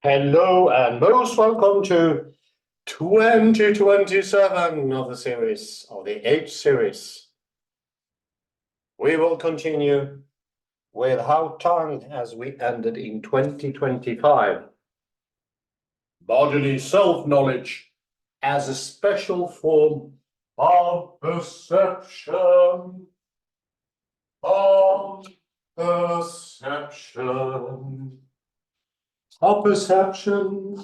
Hello and most welcome to 2027 of the series, of the H series. We will continue with Hao Tang as we ended in 2025. Bodily self-knowledge as a special form of perception. Of perception. Of perception.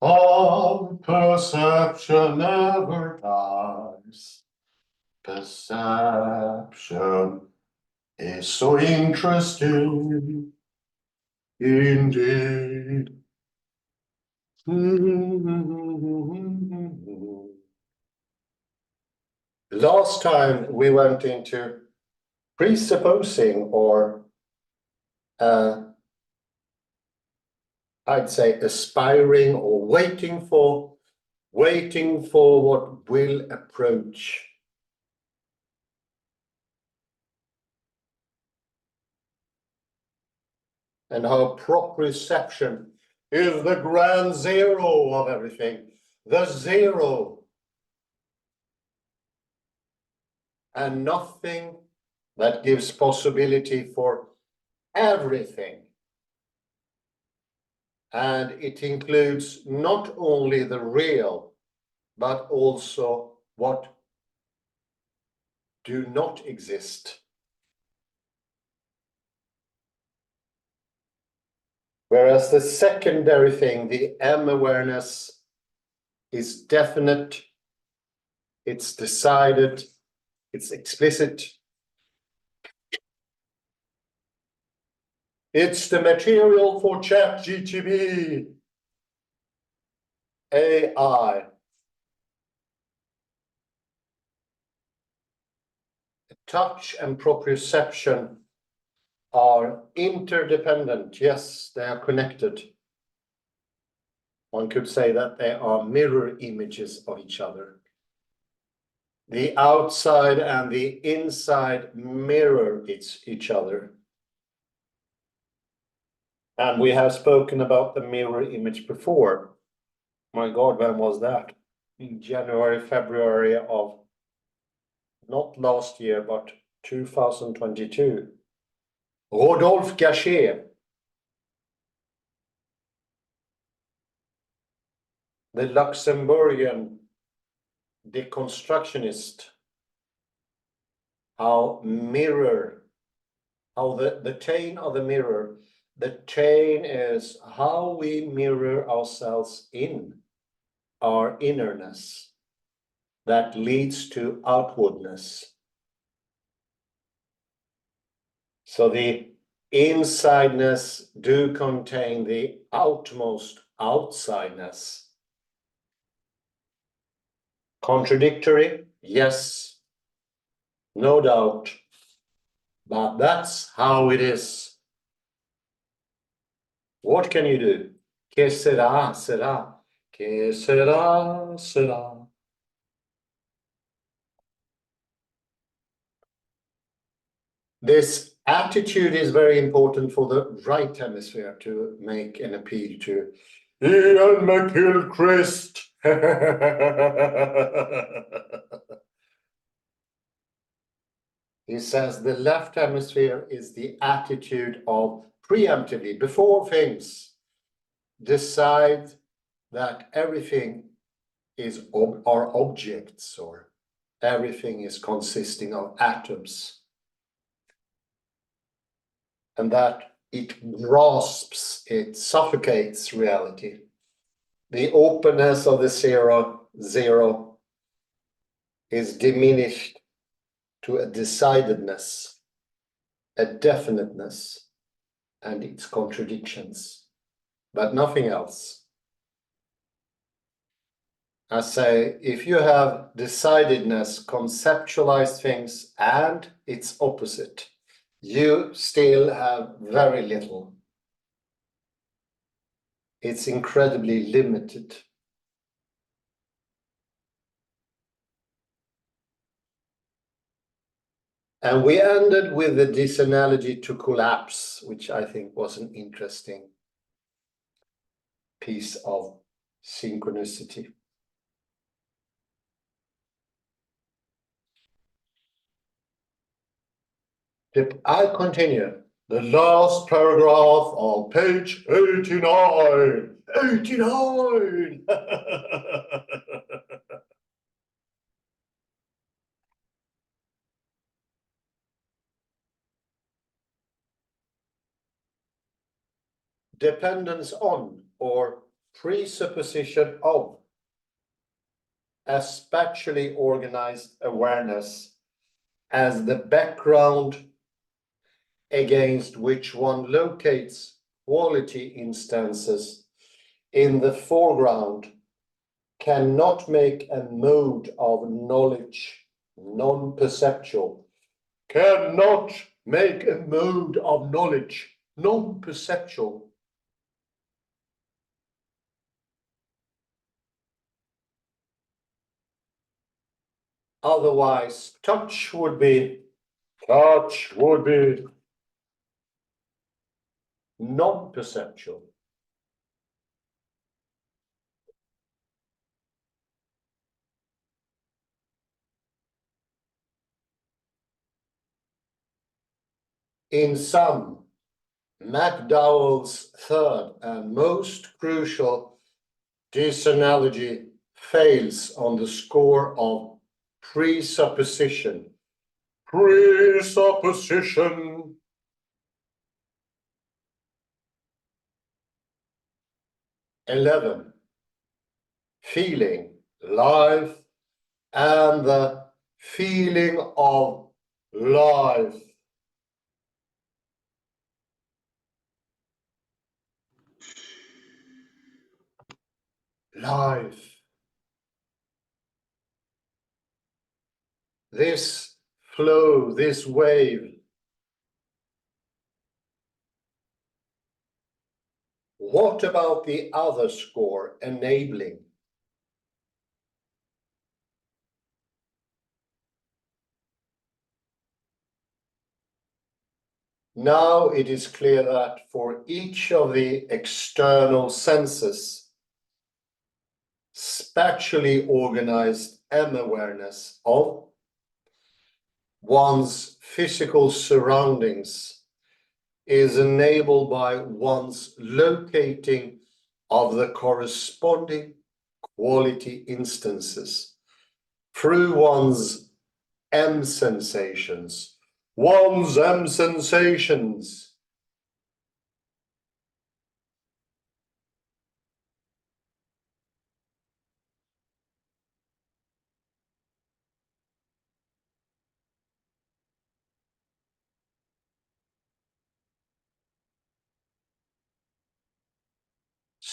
All perception never dies. Perception is so interesting indeed. Last time we went into presupposing, or I'd say aspiring or waiting for what will approach. And how proprioception is the grand zero of everything, the zero. And nothing that gives possibility for everything. And it includes not only the real, but also what do not exist. Whereas the secondary thing, the M awareness, is definite, it's decided, it's explicit. It's the material for ChatGPT, AI. Touch and proprioception are interdependent. Yes, they are connected. One could say that they are mirror images of each other. The outside and the inside mirror each other. And we have spoken about the mirror image before. My God, when was that? In January, February of not last year, but 2022. Rodolphe Gachet, the Luxembourgian deconstructionist, how the chain of the mirror, the chain is how we mirror ourselves in our innerness that leads to outwardness. So the insideness do contain the outmost outsideness. Contradictory? Yes, no doubt. But that's how it is. What can you do? Que sera, sera. Que sera, sera. This attitude is very important for the right hemisphere to make an appeal to Ian McGilchrist. He says the left hemisphere is the attitude of preemptively, before things, decide that everything are objects, or everything is consisting of atoms, and that it grasps, it suffocates reality. The openness of the zero is diminished to a decidedness, a definiteness, and its contradictions, but nothing else. I say, if you have decidedness, conceptualized things, and its opposite, you still have very little. It's incredibly limited. And we ended with the disanalogy to collapse, which I think was an interesting piece of synchronicity. I continue. The last paragraph on page 89. 89! Dependence on or presupposition of a spatially organized awareness as the background against which one locates quality instances in the foreground cannot make a mode of knowledge non-perceptual. Cannot make a mode of knowledge non-perceptual. Otherwise, touch would be non-perceptual. In sum, McDowell's third and most crucial disanalogy fails on the score of presupposition. Presupposition. 11. Feeling, life, and the feeling of life. Life. This flow, this wave. What about the other score, enabling? Now it is clear that for each of the external senses, spatially organized M-awareness of one's physical surroundings is enabled by one's locating of the corresponding quality instances through one's M sensations. One's M sensations.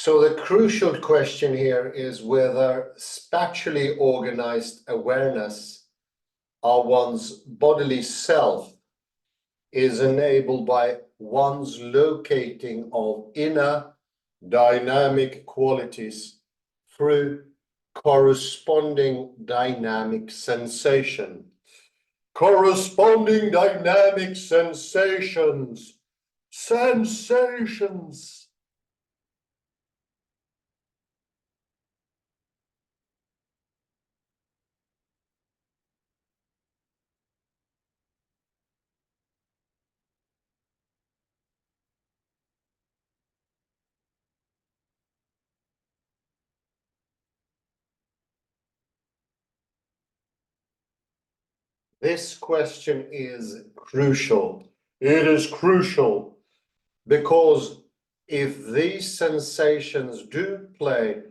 So the crucial question here is whether spatially organized awareness of one's bodily self is enabled by one's locating of inner dynamic qualities through corresponding dynamic sensation. Corresponding dynamic sensations. Sensations. This question is crucial. It is crucial because if these sensations do play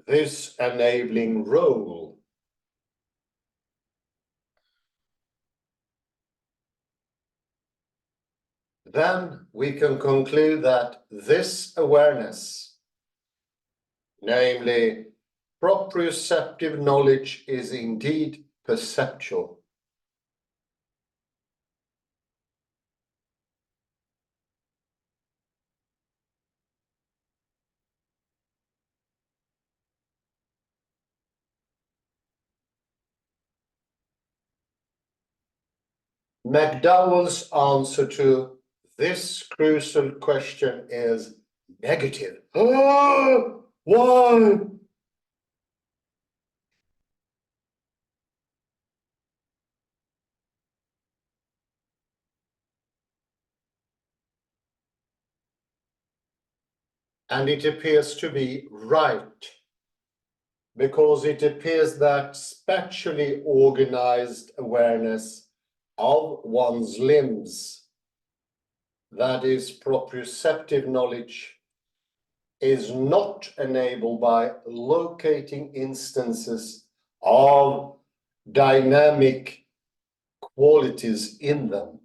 this enabling role, then we can conclude that this awareness, namely proprioceptive knowledge, is indeed perceptual. McDowell's answer to this crucial question is negative. Ah, why? And it appears to be right, because it appears that spatially organized awareness of one's limbs, that is proprioceptive knowledge, is not enabled by locating instances of dynamic qualities in them.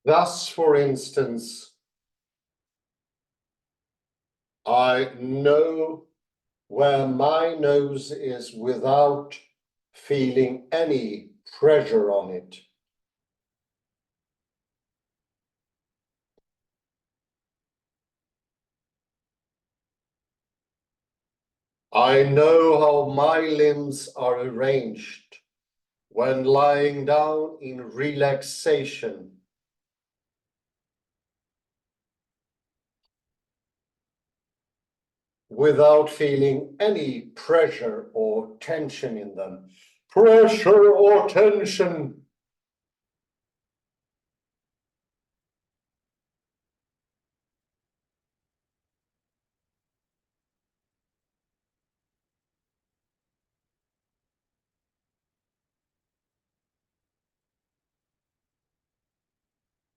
Thus, for instance, I know where my nose is without feeling any pressure on it. I know how my limbs are arranged when lying down in relaxation. Without feeling any pressure or tension in them. Pressure or tension.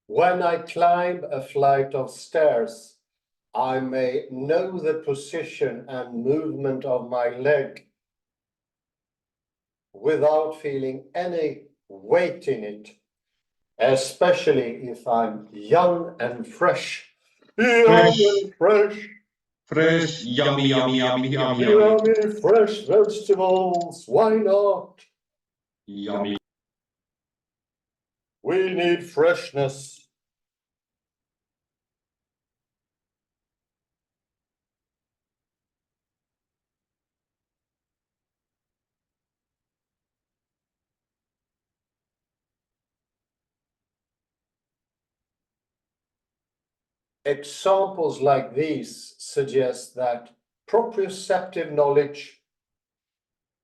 When I climb a flight of stairs, I may know the position and movement of my leg without feeling any weight in it, especially if I'm young and fresh. Young and fresh. Fresh, yummy, yummy, yummy, yummy, yummy. Yummy fresh vegetables. Why not? Yummy. We need freshness. Examples like these suggest that proprioceptive knowledge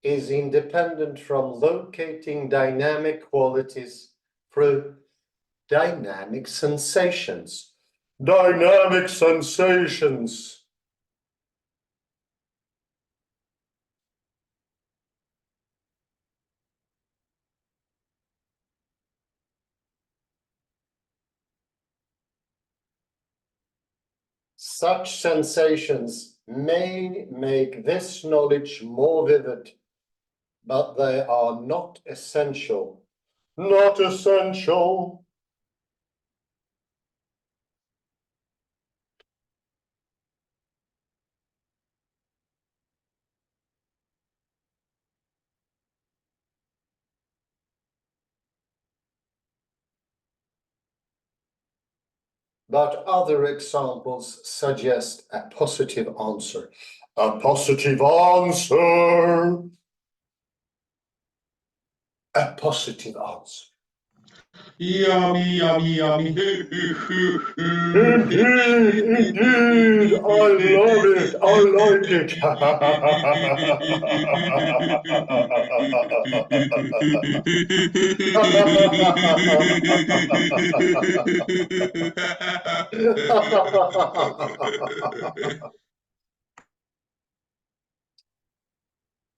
is independent from locating dynamic qualities through dynamic sensations. Dynamic sensations. Such sensations may make this knowledge more vivid, but they are not essential. Not essential. But other examples suggest a positive answer. A positive answer. A positive answer. Yummy, yummy, yummy. Indeed, I love it. I like it.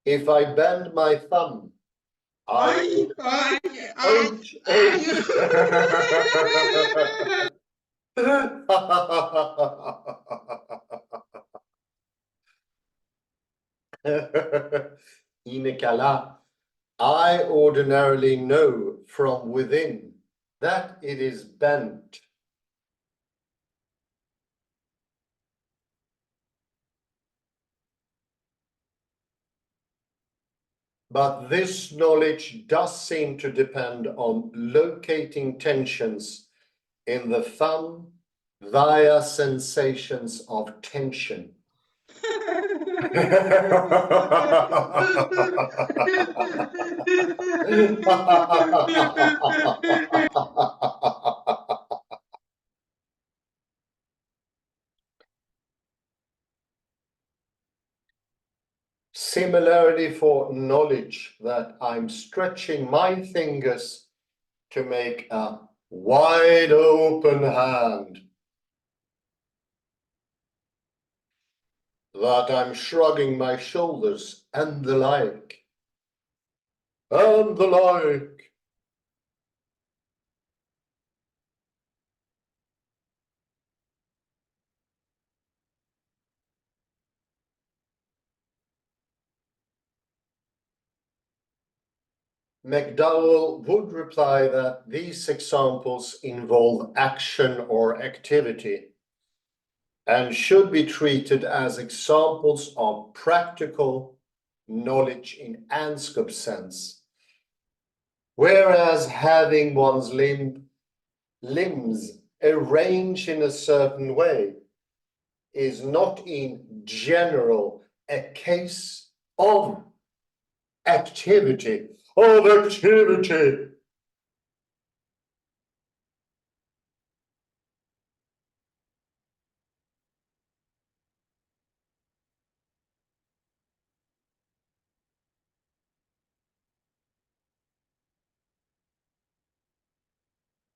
If I bend my thumb, Inekala, I ordinarily know from within that it is bent. but this knowledge does seem to depend on locating tensions in the thumb via sensations of tension. Similarly for knowledge, that I'm stretching my fingers to make a wide open hand, that I'm shrugging my shoulders, and the like, and the like. McDowell would reply that these examples involve action or activity and should be treated as examples of practical knowledge in Anscombe's sense, whereas having one's limbs arranged in a certain way is not in general a case of activity.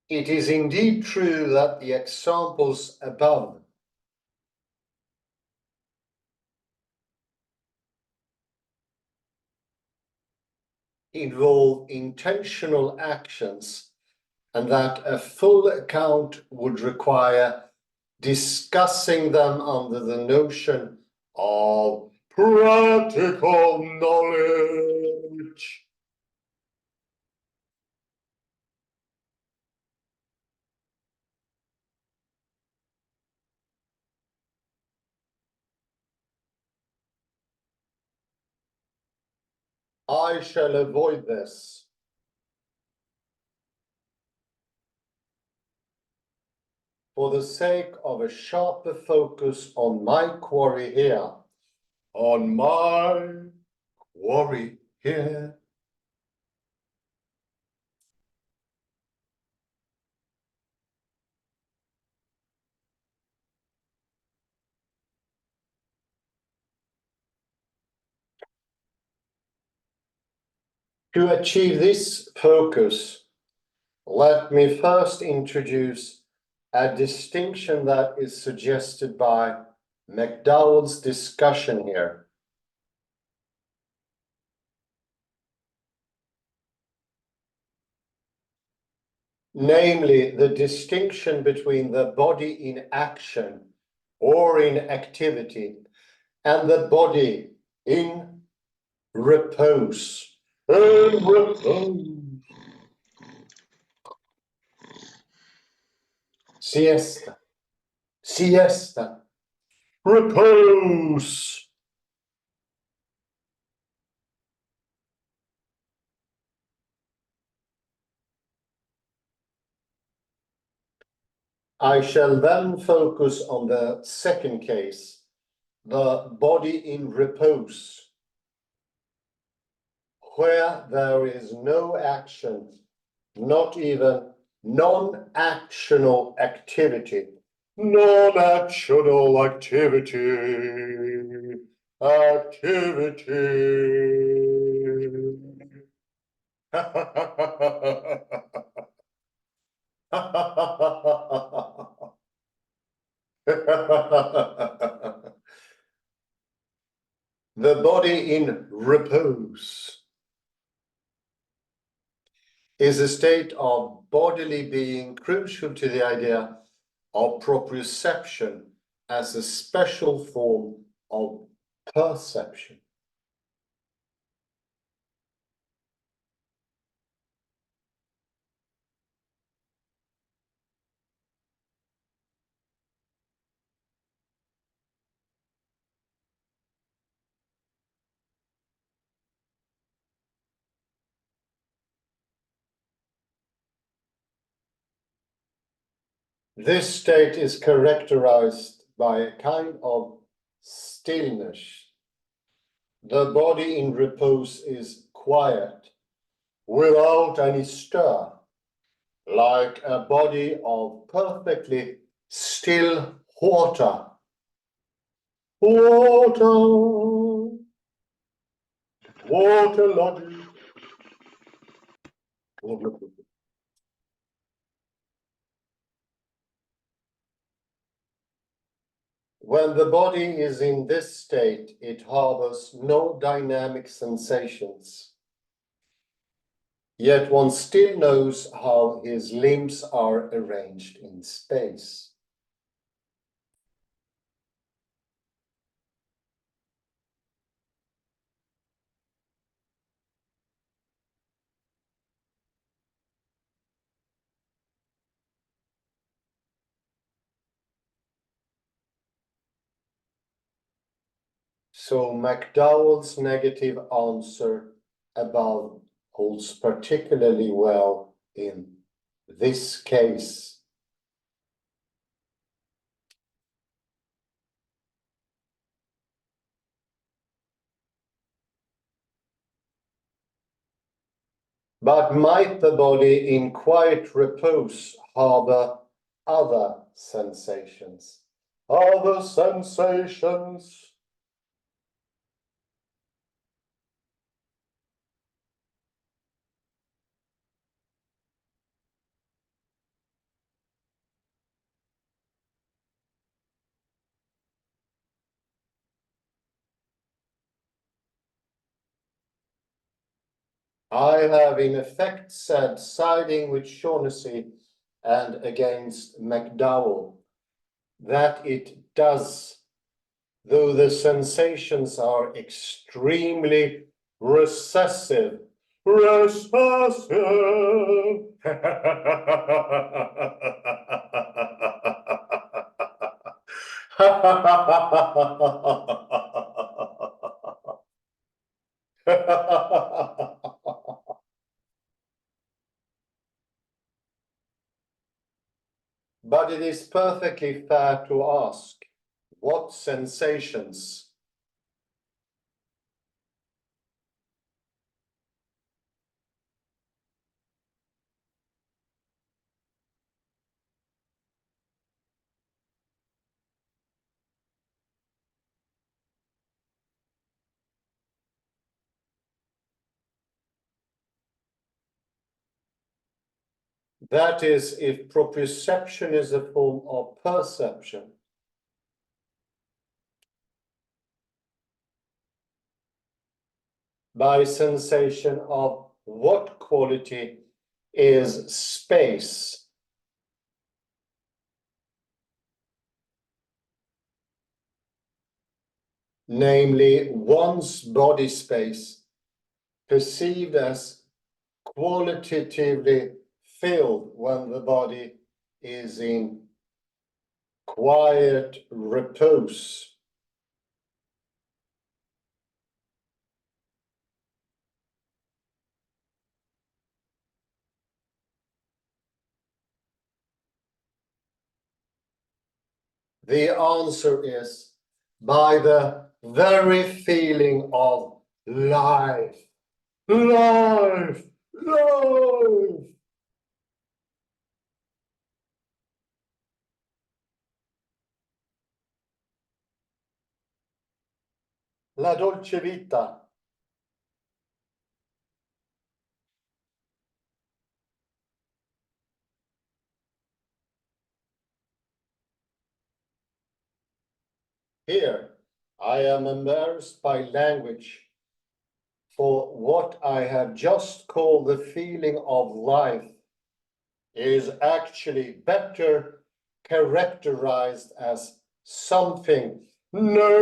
It is indeed true that the examples above involve intentional actions, and that a full account would require discussing them under the notion of practical knowledge. I shall avoid this. For the sake of a sharper focus on my quarry here, on my quarry here. To achieve this focus, let me first introduce a distinction that is suggested by McDowell's discussion here. Namely, the distinction between the body in action or in activity and the body in repose. Siesta, siesta, repose. I shall then focus on the second case, the body in repose, where there is no action, not even non-actional activity. Non-actional activity. The body in repose is a state of bodily being crucial to the idea of proprioception as a special form of perception. This state is characterized by a kind of stillness. The body in repose is quiet, without any stir, like a body of perfectly still water. Water, waterlody. When the body is in this state, it harbors no dynamic sensations. Yet one still knows how his limbs are arranged in space. So McDowell's negative answer above holds particularly well in this case. But might the body in quiet repose harbor other sensations? Other sensations. I have in effect said, siding with Shaughnessy and against McDowell, that it does, though the sensations are extremely recessive. Recessive. But it is perfectly fair to ask, what sensations? That is, if proprioception is a form of perception. By sensation of what quality is space? Namely, one's body space perceived as qualitatively filled when the body is in quiet repose. The answer is by the very feeling of life. Life! Life! La dolce vita. Here, I am embarrassed by language, for what I have just called the feeling of life is actually better characterized as something nameless.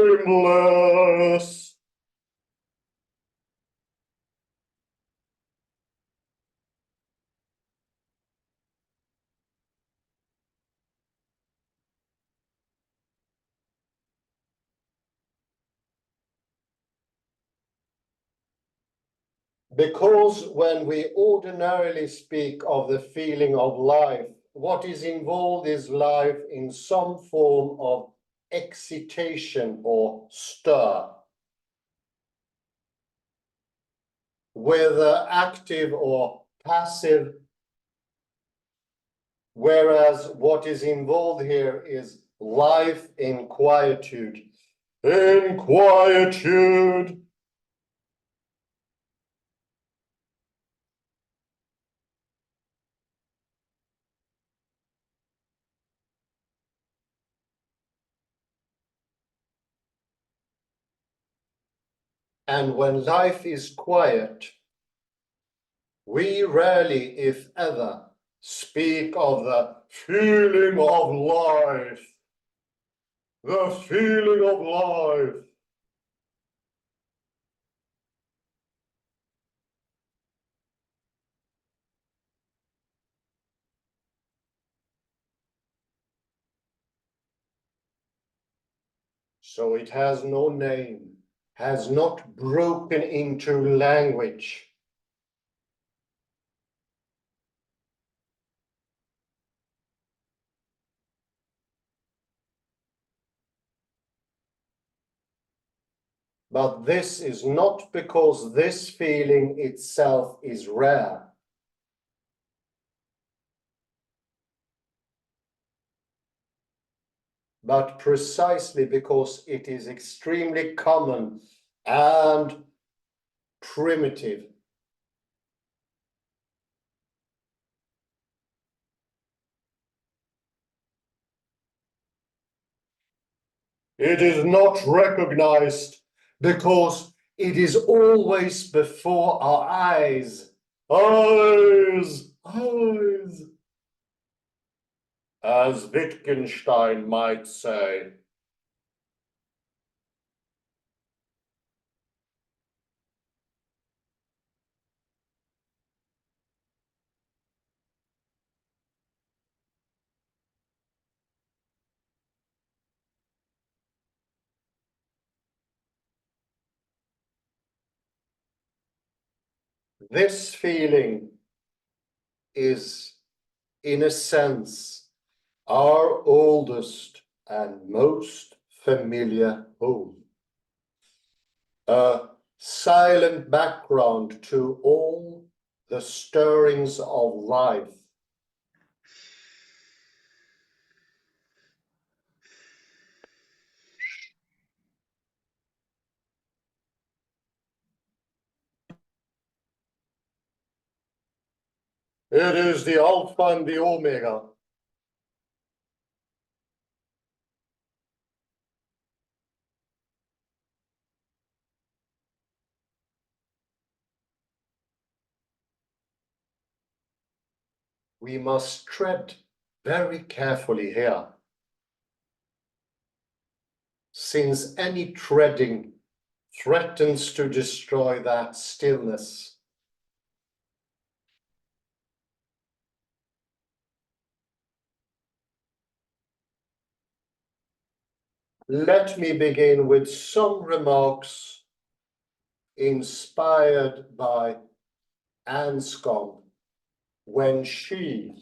Because when we ordinarily speak of the feeling of life, what is involved is life in some form of excitation or stir, whether active or passive, whereas what is involved here is life in quietude. In quietude. And when life is quiet, we rarely, if ever, speak of the feeling of life. The feeling of life. So it has no name, has not broken into language. But this is not because this feeling itself is rare. But precisely because it is extremely common and primitive. It is not recognized because it is always before our eyes. Eyes, eyes. As Wittgenstein might say. This feeling is, in a sense, our oldest and most familiar home. A silent background to all the stirrings of life. It is the Alpha and the Omega. We must tread very carefully here, since any treading threatens to destroy that stillness. Let me begin with some remarks inspired by Anscombe when she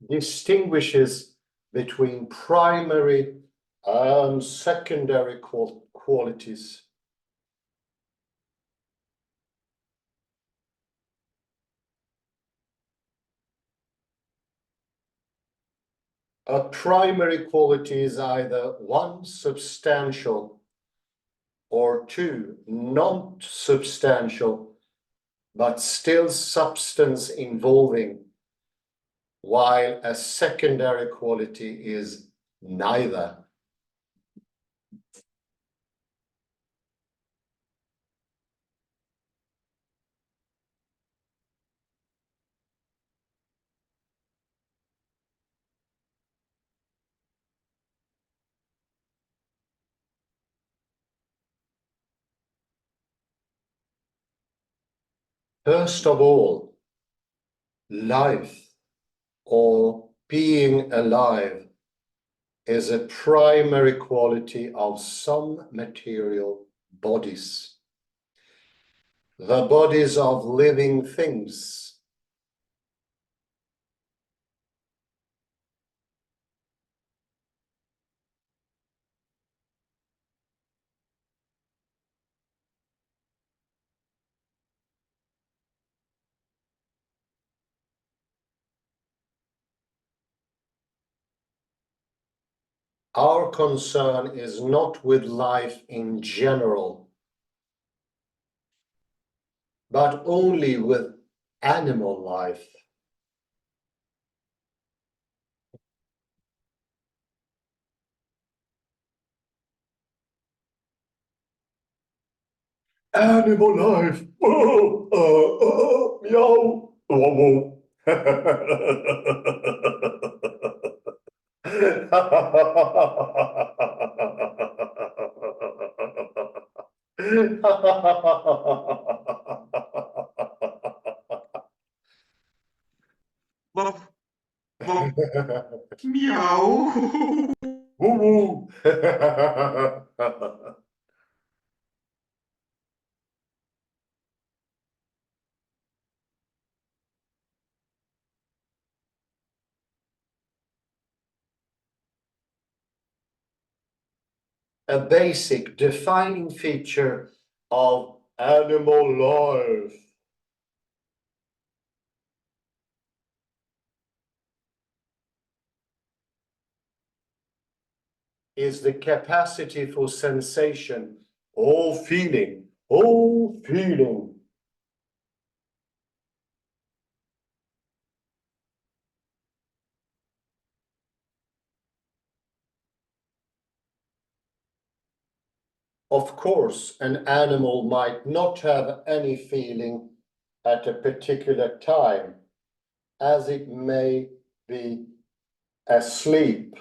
distinguishes between primary and secondary qualities. A primary quality is either one, substantial, or two, non-substantial, but still substance involving, while a secondary quality is neither. First of all, life, or being alive, is a primary quality of some material bodies. the bodies of living things. Our concern is not with life in general, but only with animal life. Animal life. Meow. Whoa, Woof, woof, meow. Woo. A basic defining feature of animal life is the capacity for sensation, all feeling, all feeling. Of course, an animal might not have any feeling at a particular time, as it may be asleep.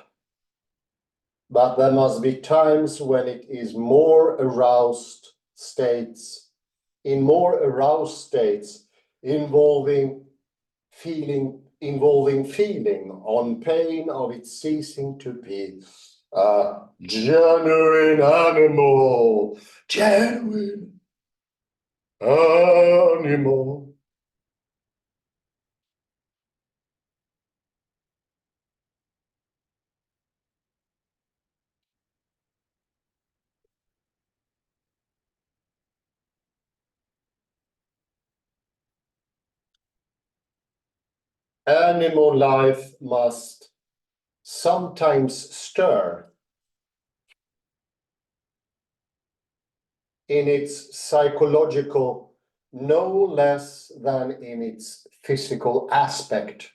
But there must be times when it is more aroused states, involving feeling on pain of its ceasing to be a genuine animal. Animal life must sometimes stir in its psychological no less than in its physical aspect.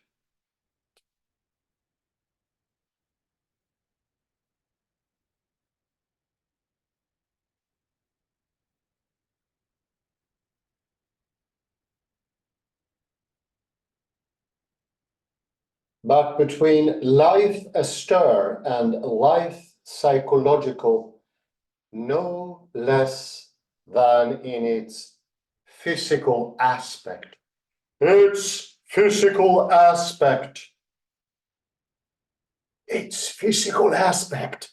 But between life astir and life psychological, no less than in its physical aspect. Its physical aspect. Its physical aspect.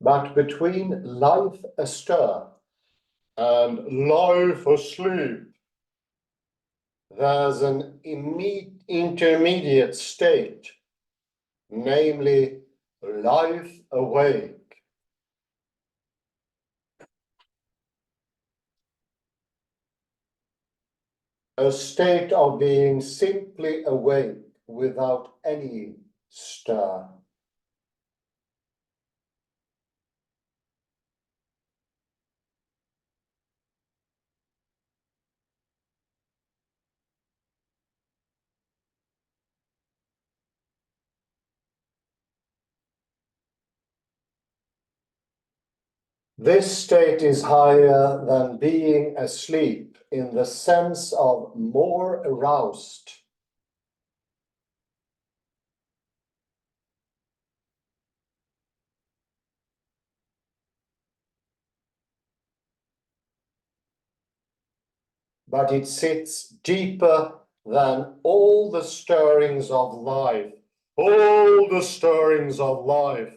But between life astir and life asleep, there's an intermediate state, namely life awake. A state of being simply awake without any stir. This state is higher than being asleep in the sense of more aroused. but it sits deeper than all the stirrings of life. All the stirrings of life.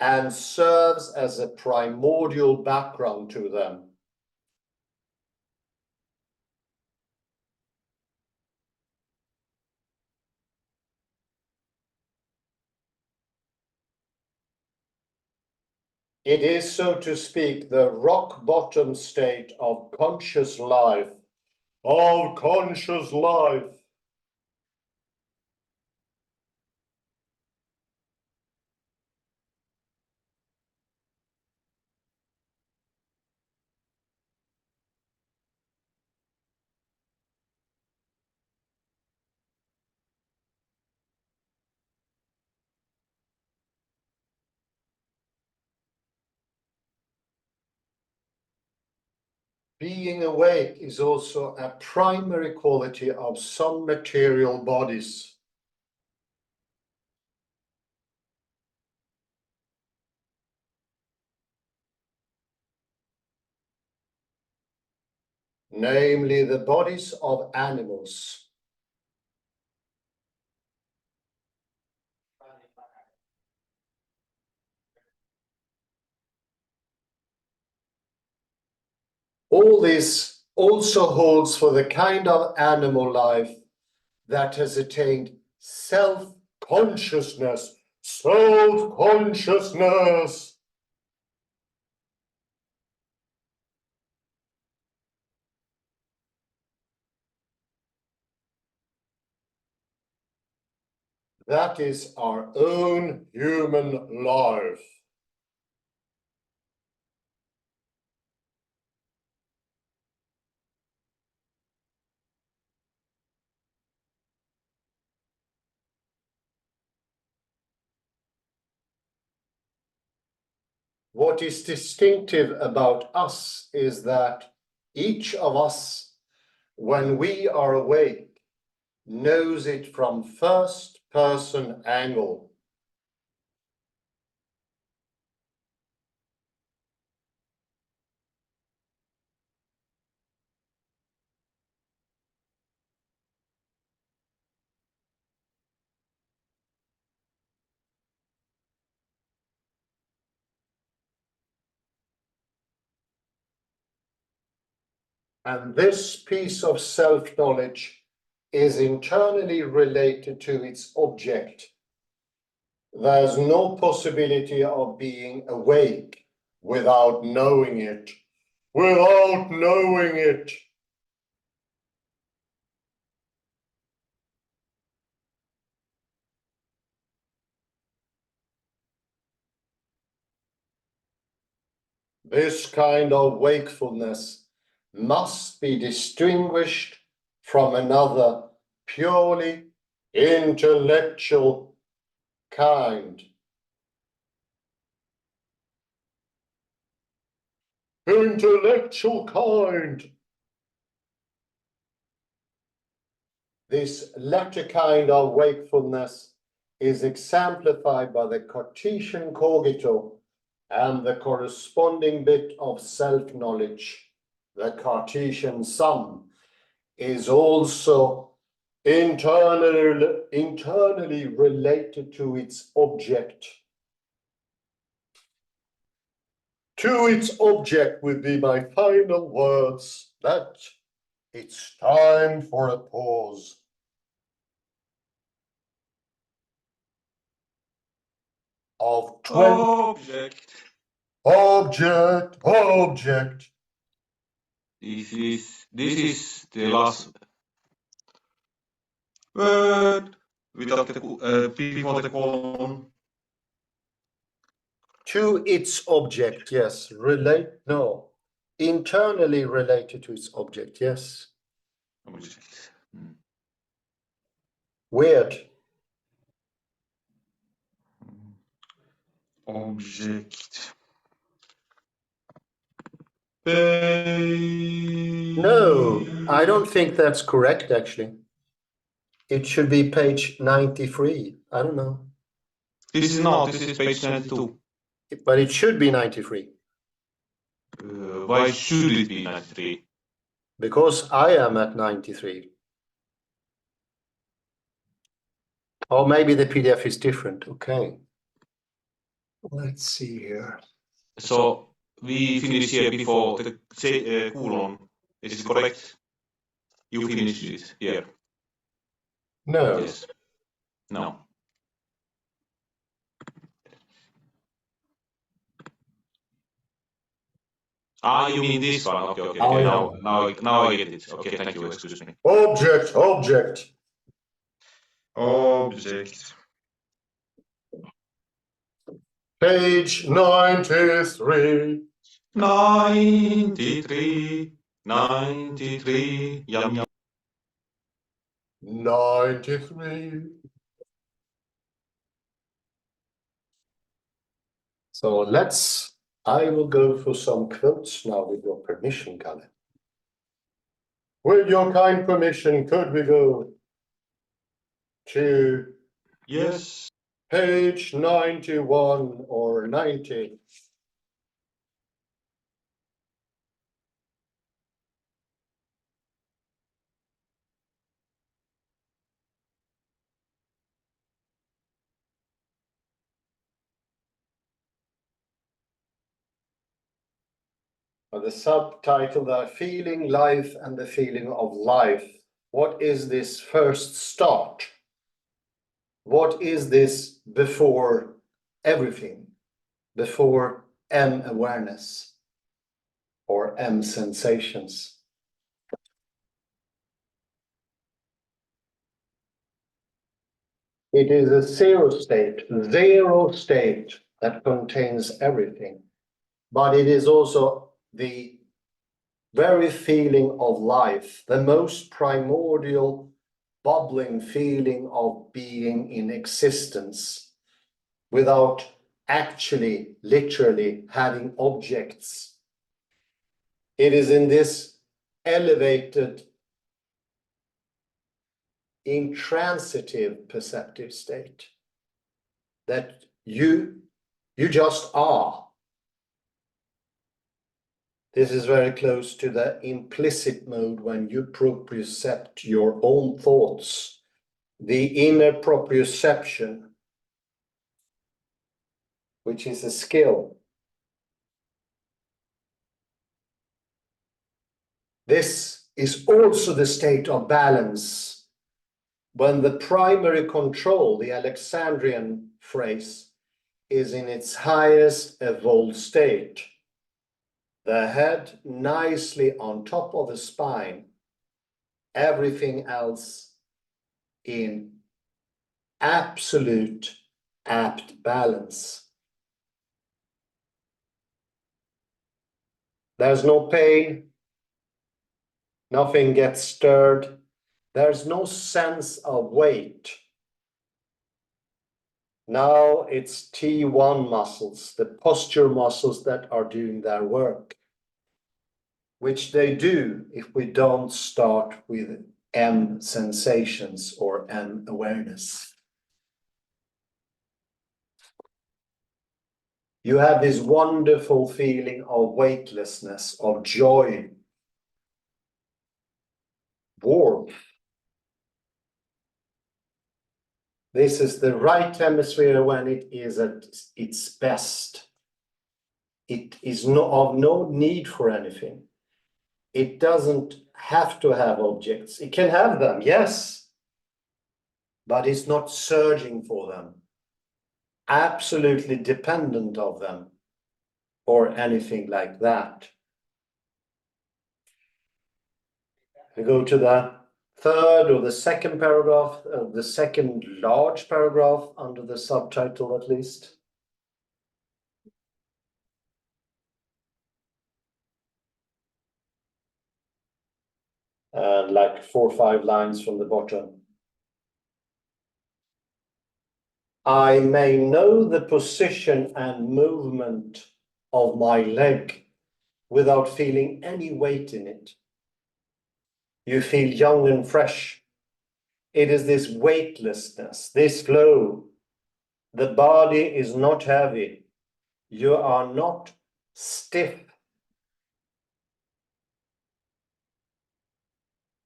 And serves as a primordial background to them. It is, so to speak, the rock bottom state of conscious life. Of conscious life. Being awake is also a primary quality of some material bodies. Namely, the bodies of animals. All this also holds for the kind of animal life that has attained self-consciousness. Self-consciousness. That is our own human life. What is distinctive about us is that each of us, when we are awake, knows it from first-person angle. And this piece of self-knowledge is internally related to its object. There's no possibility of being awake without knowing it. Without knowing it. This kind of wakefulness must be distinguished from another purely intellectual kind. Intellectual kind. This latter kind of wakefulness is exemplified by the Cartesian cogito and the corresponding bit of self-knowledge. The Cartesian sum is also internally related to its object. To its object would be my final words, that it's time for a pause. Of 20 object. This is the last word without the before the colon. To its object, yes. Internally related to its object, yes. Object. Weird. Object. Page... No, I don't think that's correct, actually. It should be page 93. I don't know. This is not, this is page 92. But it should be 93. Why should it be 93? Because I am at 93. Or maybe the PDF is different. Okay. Let's see here. So we finish here before the colon. Is it correct? You finished it here. No. Yes. No. Ah, you mean this one? Okay, okay, Oh, okay. yeah. Now I get it. Okay, thank you. Excuse me. Object, object. Object. Page 93. 93. 93. Yum, yum. 93. So I will go for some quotes now with your permission, Kalle. With your kind permission, could we go to Yes. page 91 or 90? The subtitle there, Feeling Life and the Feeling of Life. What is this first start? What is this before everything? Before M awareness or M sensations? It is a zero state that contains everything. But it is also the very feeling of life, the most primordial, bubbling feeling of being in existence without actually, literally having objects. It is in this elevated, intransitive perceptive state that you just are. This is very close to the implicit mode when you propriocept your own thoughts, the inner proprioception, which is a skill. This is also the state of balance when the primary control, the Alexandrian phrase, is in its highest evolved state. The head nicely on top of the spine, everything else in absolute apt balance. There's no pain, nothing gets stirred, there's no sense of weight. Now it's T1 muscles, the posture muscles that are doing their work, which they do if we don't start with M sensations or M awareness. You have this wonderful feeling of weightlessness, of joy, warmth. This is the right hemisphere when it is at its best. It is of no need for anything. It doesn't have to have objects. It can have them, yes, but it's not surging for them, absolutely dependent of them, or anything like that. We go to the third or the second paragraph, the second large paragraph under the subtitle at least. And like 4 or 5 lines from the bottom. I may know the position and movement of my leg without feeling any weight in it. You feel young and fresh. It is this weightlessness, this flow. The body is not heavy. You are not stiff.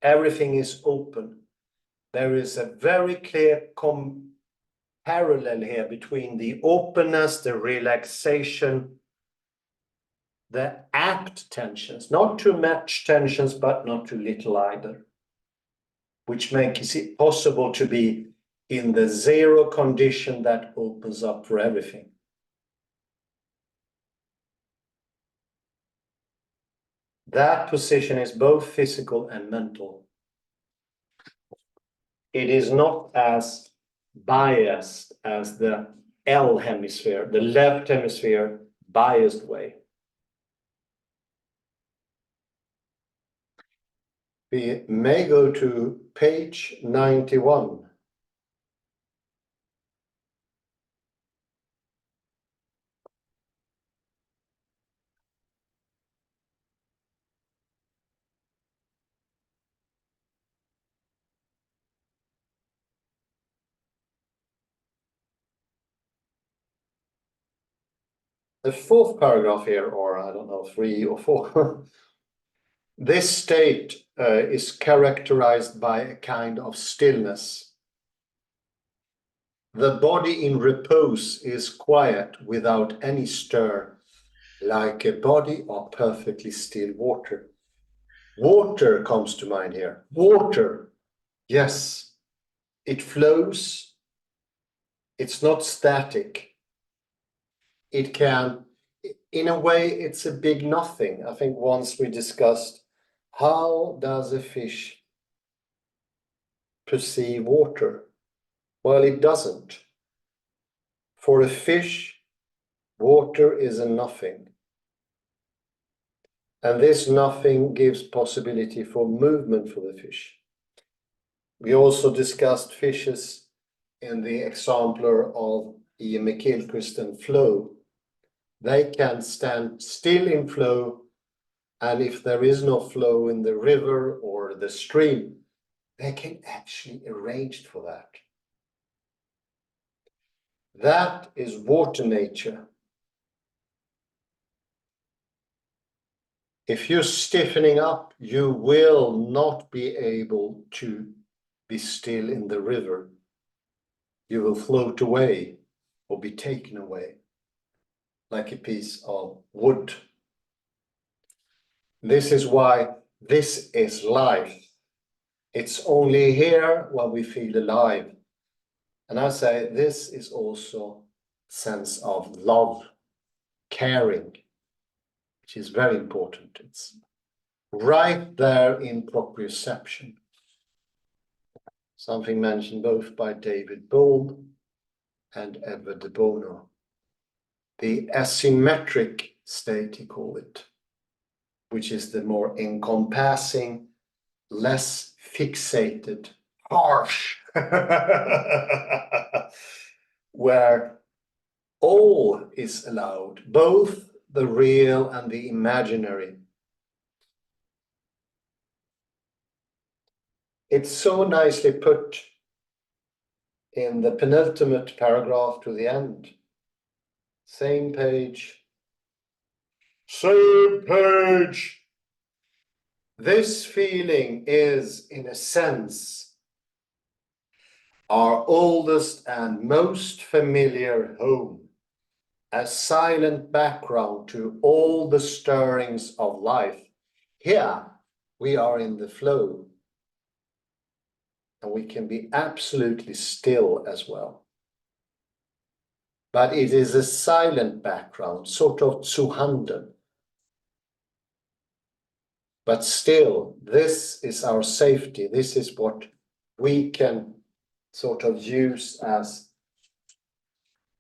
Everything is open. There is a very clear parallel here between the openness, the relaxation, the apt tensions, not too much tensions, but not too little either, which makes it possible to be in the zero condition that opens up for everything. That position is both physical and mental. It is not as biased as the L hemisphere, the left hemisphere biased way. We may go to page 91. The fourth paragraph here, or I don't know, 3 or 4. This state is characterized by a kind of stillness. The body in repose is quiet without any stir, like a body of perfectly still water. Water comes to mind here. Water, yes, it flows. It's not static. It can, in a way, it's a big nothing. I think once we discussed, how does a fish perceive water? Well, it doesn't. For a fish, water is a nothing. And this nothing gives possibility for movement for the fish. We also discussed fishes in the exemplar of Ian McGilchrist and flow. They can stand still in flow, and if there is no flow in the river or the stream, they can actually arrange for that. That is water nature. If you're stiffening up, you will not be able to be still in the river. You will float away or be taken away like a piece of wood. This is why this is life. It's only here when we feel alive. And I say this is also sense of love, caring, which is very important. It's right there in proprioception. Something mentioned both by David Bohm and Edward de Bono. The asymmetric state, he called it, which is the more encompassing, less fixated, harsh, where all is allowed, both the real and the imaginary. It's so nicely put in the penultimate paragraph to the end. Same page. Same page. This feeling is, in a sense, our oldest and most familiar home, a silent background to all the stirrings of life. Here we are in the flow, and we can be absolutely still as well. But it is a silent background, sort of zu handen. But still, this is our safety. This is what we can sort of use as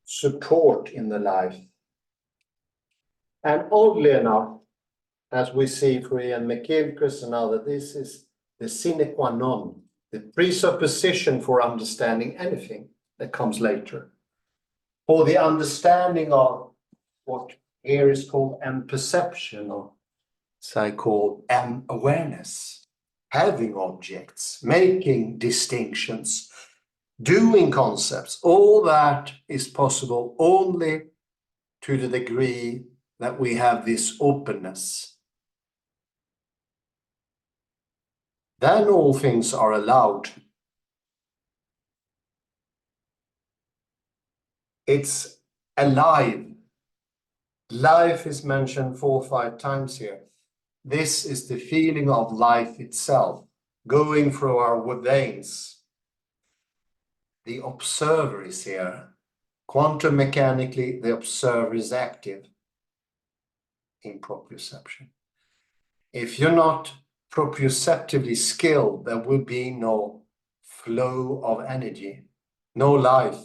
support in the life. And oddly enough, as we see for Ian McGilchrist and others, this is the sine qua non, the presupposition for understanding anything that comes later. For the understanding of what here is called perception, or as I call awareness, having objects, making distinctions, doing concepts, all that is possible only to the degree that we have this openness. Then all things are allowed. It's alive. Life is mentioned 4 or 5 times here. This is the feeling of life itself, going through our veins. The observer is here. Quantum mechanically, the observer is active in proprioception. If you're not proprioceptively skilled, there will be no flow of energy, no life.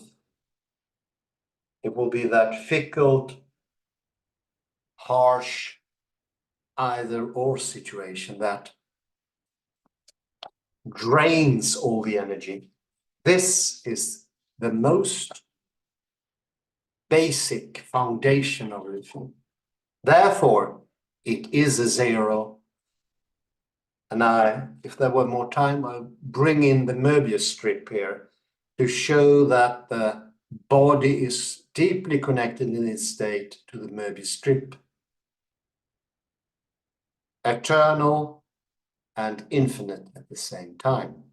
It will be that fickle, harsh, either or situation that drains all the energy. This is the most basic foundation of everything. Therefore, it is a zero. And if there were more time, I'll bring in the Möbius strip here to show that the body is deeply connected in its state to the Möbius strip. Eternal and infinite at the same time.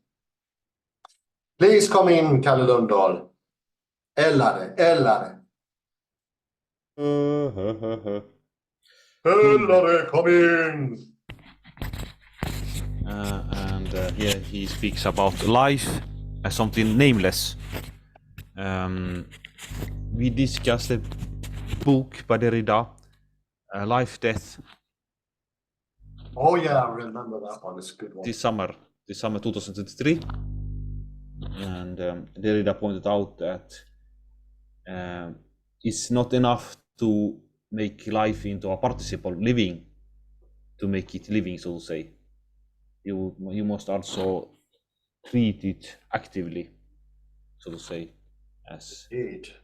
Please come in, Kalle Lundahl. Ellare. Ellare, come in! Here he speaks about life as something nameless. We discussed a book by Derrida, Life, Death. Oh yeah, I remember that one. It's a good one. This summer 2023, and Derrida pointed out that it's not enough to make life into a participle living, to make it living, so to say. You must also treat it actively, so to say, as. Indeed.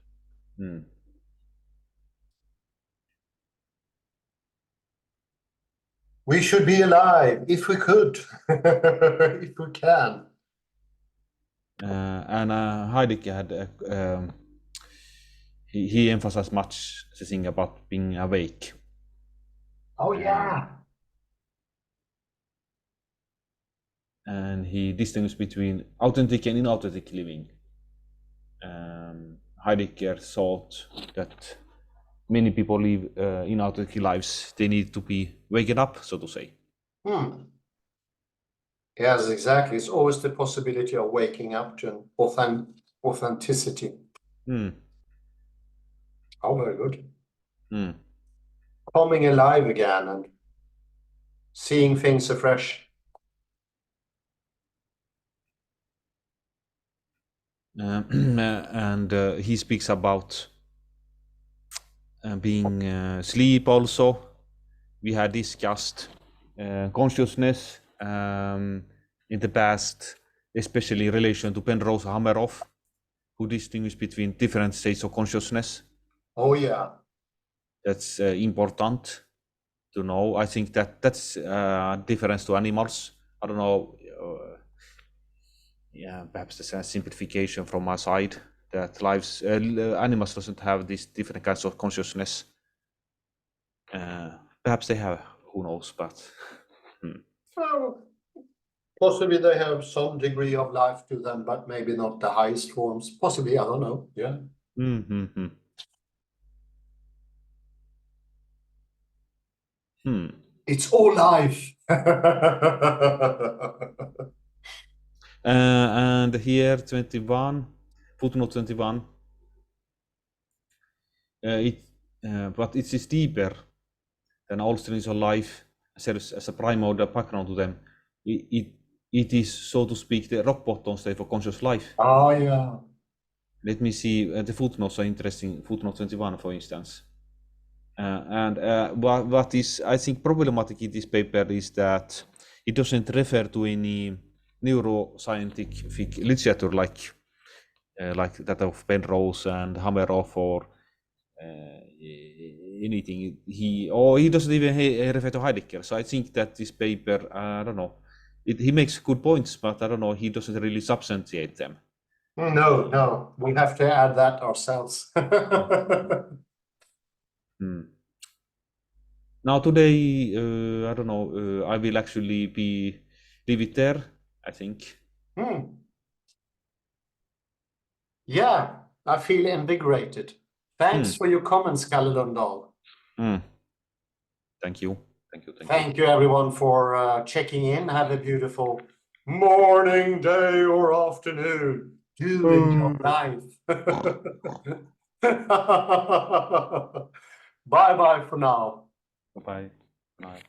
We should be alive if we could, if we can. And Heidegger had he emphasized much the thing about being awake. Oh yeah. And he distinguished between authentic and inauthentic living. Heidegger thought that many people live inauthentic lives. They need to be waken up, so to say. Yes, exactly. It's always the possibility of waking up to authenticity. Oh, very good. Coming alive again and seeing things afresh. And he speaks about being sleep also. We had discussed consciousness in the past, especially in relation to Penrose Hameroff, who distinguished between different states of consciousness. Oh yeah. That's important to know. I think that's a difference to animals. I don't know. Yeah, perhaps there's a simplification from my side that animals doesn't have these different kinds of consciousness. Perhaps they have, who knows, but. Well, possibly they have some degree of life to them, but maybe not the highest forms. Possibly, I don't know. Yeah. It's all life. And here 21, footnote 21. But it is deeper than all streams of life serves as a primordial background to them. It is, so to speak, the rock bottom state for conscious life. Oh yeah. Let me see, the footnotes are interesting, footnote 21 for instance. What is, I think, problematic in this paper is that it doesn't refer to any neuroscientific literature like that of Penrose and Hameroff or anything. He doesn't even refer to Heidegger. So I think that this paper, I don't know, he makes good points, but I don't know, he doesn't really substantiate them. No, we have to add that ourselves. Now today, I don't know, I will actually leave it there, I think. Yeah, I feel invigorated. Thanks for your comments, Kalle Lundahl. Thank you. Thank you, everyone, for checking in. Have a beautiful morning, day, or afternoon. Doing your life. Bye-bye for now. Bye-bye.